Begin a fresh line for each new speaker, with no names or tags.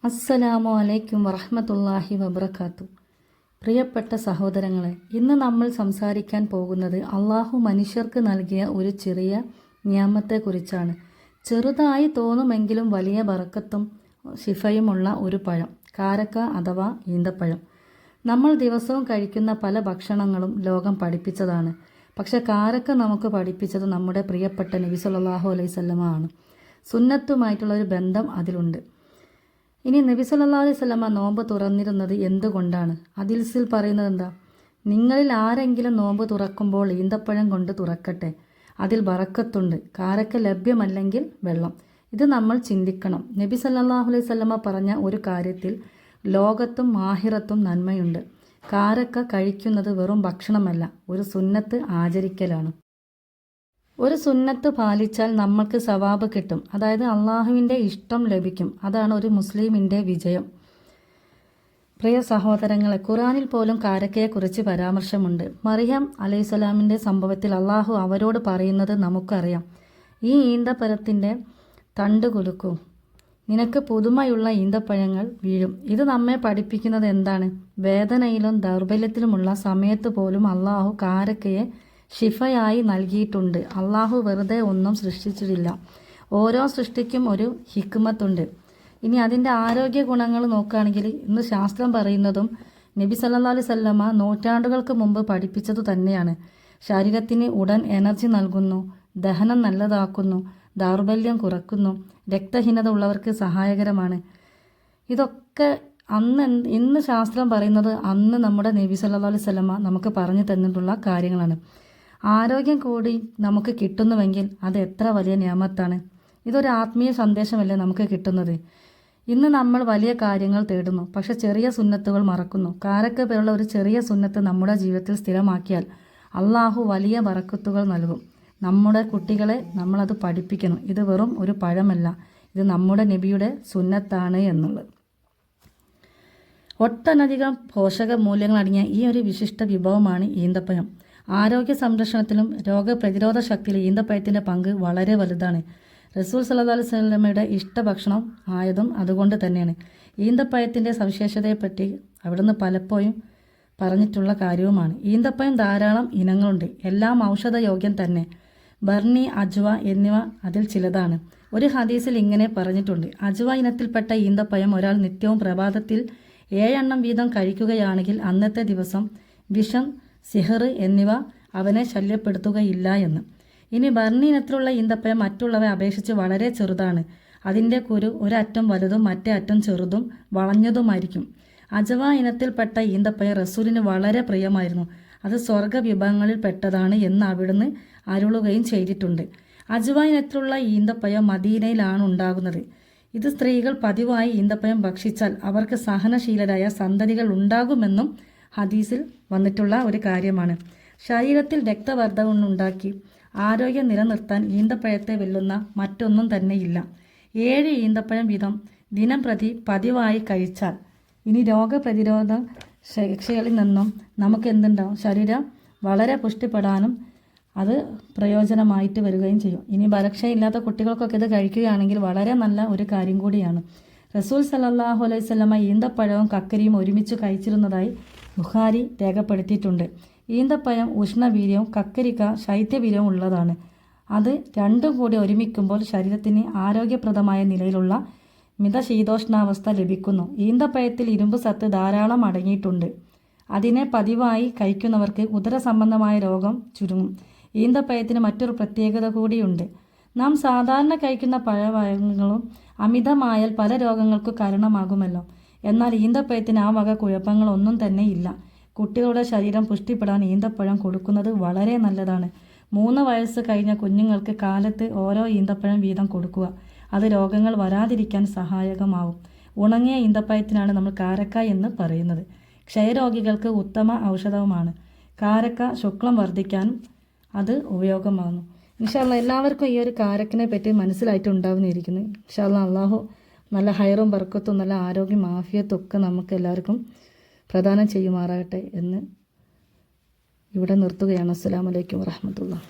അസ്സലാമു അലൈക്കും വറഹ്മത്തുള്ളാഹി വബറകാത്തു. പ്രിയപ്പെട്ട സഹോദരങ്ങളെ, ഇന്ന് നമ്മൾ സംസാരിക്കാൻ പോകുന്നത് അള്ളാഹു മനുഷ്യർക്ക് നൽകിയ ഒരു ചെറിയ നിയമത്തെക്കുറിച്ചാണ്. ചെറുതായി തോന്നുമെങ്കിലും വലിയ ബറക്കത്തും ശിഫയുമുള്ള ഒരു പഴം, കാരക്ക അഥവാ ഈന്തപ്പഴം. നമ്മൾ ദിവസവും കഴിക്കുന്ന പല ഭക്ഷണങ്ങളും ലോകം പഠിപ്പിച്ചതാണ്. പക്ഷെ കാരക്ക നമുക്ക് പഠിപ്പിച്ചത് നമ്മുടെ പ്രിയപ്പെട്ട നബി സല്ലല്ലാഹു അലൈഹി വസല്ലമ ആണ്. സുന്നത്തുമായിട്ടുള്ള ഒരു ബന്ധം അതിലുണ്ട്. ഇനി നബി സല്ലല്ലാഹു അലൈഹി വസല്ലമ നോമ്പ് തുറന്നിരുന്നത് എന്തുകൊണ്ടാണ്? ഹദീസിൽ പറയുന്നത് എന്താ? നിങ്ങളിൽ ആരെങ്കിലും നോമ്പ് തുറക്കുമ്പോൾ ഈന്തപ്പഴം കൊണ്ട് തുറക്കട്ടെ, അതിൽ ബറക്കത്തുണ്ട്. കാരക്ക ലഭ്യമല്ലെങ്കിൽ വെള്ളം. ഇത് നമ്മൾ ചിന്തിക്കണം. നബി സല്ലല്ലാഹു അലൈഹി വസല്ലമ പറഞ്ഞ ഒരു കാര്യത്തിൽ ലോകത്തും ആഖിറത്തും നന്മയുണ്ട്. കാരക്ക കഴിക്കുന്നത് വെറും ഭക്ഷണമല്ല, ഒരു സുന്നത്ത് ആചരിക്കലാണ്. ഒരു സുന്നത്ത് പാലിച്ചാൽ നമ്മൾക്ക് സവാബ് കിട്ടും, അതായത് അള്ളാഹുവിൻ്റെ ഇഷ്ടം ലഭിക്കും. അതാണ് ഒരു മുസ്ലിമിൻ്റെ വിജയം. പ്രിയ സഹോദരങ്ങളെ, ഖുർആനിൽ പോലും കാരക്കയെക്കുറിച്ച് പരാമർശമുണ്ട്. മറിയം അലൈഹിസ്സലാമിൻ്റെ സംഭവത്തിൽ അള്ളാഹു അവരോട് പറയുന്നത് നമുക്കറിയാം. ഈ ഈന്തപ്പഴത്തിൻ്റെ തണ്ട് കുലുക്കൂ, നിനക്ക് പുതുമയുള്ള ഈന്തപ്പഴങ്ങൾ വീഴും. ഇത് നമ്മെ പഠിപ്പിക്കുന്നത് എന്താണ്? വേദനയിലും ദൗർബല്യത്തിലുമുള്ള സമയത്ത് പോലും അള്ളാഹു കാരക്കയെ ഷിഫയായി നൽകിയിട്ടുണ്ട്. അള്ളാഹു വെറുതെ ഒന്നും സൃഷ്ടിച്ചിട്ടില്ല. ഓരോ സൃഷ്ടിക്കും ഒരു ഹിക്മത്തുണ്ട്. ഇനി അതിൻ്റെ ആരോഗ്യ ഗുണങ്ങൾ നോക്കുകയാണെങ്കിൽ ഇന്ന് ശാസ്ത്രം പറയുന്നതും നബി സല്ലല്ലാഹു അലൈഹി വസല്ലമ നൂറ്റാണ്ടുകൾക്ക് മുമ്പ് പഠിപ്പിച്ചതു തന്നെയാണ്. ശരീരത്തിന് ഉടൻ എനർജി നൽകുന്നു, ദഹനം നല്ലതാക്കുന്നു, ദൗർബല്യം കുറക്കുന്നു, രക്തഹീനത ഉള്ളവർക്ക് സഹായകരമാണ്. ഇതൊക്കെ ഇന്ന് ശാസ്ത്രം പറയുന്നത് അന്ന് നമ്മുടെ നബി സല്ലല്ലാഹു അലൈഹി വസല്ലമ നമുക്ക് പറഞ്ഞു തന്നിട്ടുള്ള കാര്യങ്ങളാണ്. ആരോഗ്യം കൂടി നമുക്ക് കിട്ടുന്നുവെങ്കിൽ അത് എത്ര വലിയ നിയമത്താണ്. ഇതൊരു ആത്മീയ സന്ദേശമല്ലേ നമുക്ക് കിട്ടുന്നത്. ഇന്ന് നമ്മൾ വലിയ കാര്യങ്ങൾ തേടുന്നു, പക്ഷെ ചെറിയ സുന്നത്തുകൾ മറക്കുന്നു. കാരക്ക പോലുള്ള ഒരു ചെറിയ സുന്നത്ത് നമ്മുടെ ജീവിതത്തിൽ സ്ഥിരമാക്കിയാൽ അള്ളാഹു വലിയ ബറക്കത്തുകൾ നൽകും. നമ്മുടെ കുട്ടികളെ നമ്മളത് പഠിപ്പിക്കണം. ഇത് വെറും ഒരു പഴമല്ല, ഇത് നമ്മുടെ നബിയുടെ സുന്നത്താണ് എന്നുള്ളത്. ഒട്ടനധികം പോഷക മൂല്യങ്ങൾ അടങ്ങിയ ഈ ഒരു വിശിഷ്ട വിഭവമാണ് ഈന്തപ്പഴം. ആരോഗ്യ സംരക്ഷണത്തിലും രോഗപ്രതിരോധ ശക്തിയിലും ഈന്തപ്പഴത്തിൻ്റെ പങ്ക് വളരെ വലുതാണ്. റസൂൽ സല്ലല്ലാഹു അലൈഹി വസല്ലമയുടെ ഇഷ്ടഭക്ഷണം ആയതും അതുകൊണ്ട് തന്നെയാണ്. ഈന്തപ്പഴത്തിൻ്റെ സവിശേഷതയെപ്പറ്റി അവിടുന്ന് പലപ്പോഴും പറഞ്ഞിട്ടുള്ള കാര്യവുമാണ്. ഈന്തപ്പഴം ധാരാളം ഇനങ്ങളുണ്ട്, എല്ലാം ഔഷധയോഗ്യം തന്നെ. ബർണി, അജ്വ എന്നിവ അതിൽ ചിലതാണ്. ഒരു ഹദീസിൽ ഇങ്ങനെ പറഞ്ഞിട്ടുണ്ട്: അജ്വ ഇനത്തിൽപ്പെട്ട ഈന്തപ്പഴം ഒരാൾ നിത്യവും പ്രഭാതത്തിൽ 7 എണ്ണം വീതം കഴിക്കുകയാണെങ്കിൽ അന്നത്തെ ദിവസം വിഷം, സിഹർ എന്നിവ അവനെ ശല്യപ്പെടുത്തുകയില്ല എന്ന്. ഇനി ബർണി ഇനത്തിലുള്ള ഈന്തപ്പഴം മറ്റുള്ളവയെ അപേക്ഷിച്ച് വളരെ ചെറുതാണ്. അതിൻ്റെ കുരു ഒരറ്റം വലുതും മറ്റേ അറ്റം ചെറുതും വളഞ്ഞതുമായിരിക്കും. അജവ ഇനത്തിൽപ്പെട്ട ഈന്തപ്പഴം റസൂലിന് വളരെ പ്രിയമായിരുന്നു. അത് സ്വർഗ വിഭവങ്ങളിൽ പെട്ടതാണ് എന്ന് അവിടുന്ന് അരുളുകയും ചെയ്തിട്ടുണ്ട്. അജവ ഇനത്തിലുള്ള ഈന്തപ്പഴം മദീനയിലാണ് ഉണ്ടാകുന്നത്. ഇത് സ്ത്രീകൾ പതിവായി ഈന്തപ്പഴം ഭക്ഷിച്ചാൽ അവർക്ക് സഹനശീലരായ സന്തതികൾ ഉണ്ടാകുമെന്നും ഹദീസിൽ വന്നിട്ടുള്ള ഒരു കാര്യമാണ്. ശരീരത്തിൽ രക്തവർദ്ധന ഉണ്ടാക്കി ആരോഗ്യം നിലനിർത്താൻ ഈന്തപ്പഴത്തെ വെല്ലുന്ന മറ്റൊന്നും തന്നെയില്ല. 7 ഈന്തപ്പഴം വീതം ദിനം പ്രതി പതിവായി കഴിച്ചാൽ ഇനി രോഗപ്രതിരോധ ശക്തികളിൽ നിന്നും നമുക്ക് എന്തുണ്ടാവും? ശരീരം വളരെ പുഷ്ടിപ്പെടാനും അത് പ്രയോജനമായിട്ട് വരികയും ചെയ്യും. ഇനി ബലക്ഷയില്ലാത്ത കുട്ടികൾക്കൊക്കെ ഇത് കഴിക്കുകയാണെങ്കിൽ വളരെ നല്ല ഒരു കാര്യം കൂടിയാണ്. റസൂൽ സല്ലല്ലാഹു അലൈഹി വസല്ലമ ഈന്തപ്പഴവും കക്കരിയും ഒരുമിച്ച് കഴിച്ചിരുന്നതായി ബുഖാരി രേഖപ്പെടുത്തിയിട്ടുണ്ട്. ഈന്തപ്പഴം ഉഷ്ണവീര്യവും കക്കരിക്ക ശൈത്യവീര്യവും ഉള്ളതാണ്. അത് രണ്ടും കൂടി ഒരുമിക്കുമ്പോൾ ശരീരത്തിന് ആരോഗ്യപ്രദമായ നിലയിലുള്ള മിതശീതോഷ്ണാവസ്ഥ ലഭിക്കുന്നു. ഈന്തപ്പഴത്തിൽ ഇരുമ്പ് സത്ത് ധാരാളം അടങ്ങിയിട്ടുണ്ട്. അതിനെ പതിവായി കഴിക്കുന്നവർക്ക് ഉദര സംബന്ധമായ രോഗം ചുരുങ്ങും. ഈന്തപ്പഴത്തിന് മറ്റൊരു പ്രത്യേകത കൂടിയുണ്ട്. നാം സാധാരണ കഴിക്കുന്ന പഴവർഗ്ഗങ്ങളും അമിതമായാൽ പല രോഗങ്ങൾക്ക് കാരണമാകുമല്ലോ. എന്നാൽ ഈന്തപ്പഴത്തിന് ആ വക കുഴപ്പങ്ങളൊന്നും തന്നെ ഇല്ല. കുട്ടികളുടെ ശരീരം പുഷ്ടിപ്പെടാൻ ഈന്തപ്പഴം കൊടുക്കുന്നത് വളരെ നല്ലതാണ്. 3 വയസ്സ് കഴിഞ്ഞ കുഞ്ഞുങ്ങൾക്ക് കാലത്ത് ഓരോ ഈന്തപ്പഴം വീതം കൊടുക്കുക. അത് രോഗങ്ങൾ വരാതിരിക്കാൻ സഹായകമാവും. ഉണങ്ങിയ ഈന്തപ്പഴത്തിനാണ് നമ്മൾ കാരക്ക എന്ന് പറയുന്നത്. ക്ഷയരോഗികൾക്ക് ഉത്തമ ഔഷധവുമാണ്. കാരക്ക ശുക്ലം വർദ്ധിക്കാനും അത് ഉപയോഗമാകുന്നു. ഇൻഷാ അല്ലാഹ് എല്ലാവർക്കും ഈ ഒരു കാരക്കിനെ പറ്റി മനസ്സിലായിട്ടുണ്ടാവുന്നിരിക്കുന്നു. ഇൻഷാ അല്ലാഹ് അള്ളാഹു നല്ല ഹൈറും ബർക്കത്തും നല്ല ആരോഗ്യം ആഫിയത്തും ഒക്കെ നമുക്ക് എല്ലാവർക്കും പ്രദാനം ചെയ്യുമാറാകട്ടെ എന്ന് ഇവിടെ നിർത്തുകയാണ്. അസ്സലാമു അലൈക്കും വറഹ്മത്തുള്ളാഹി.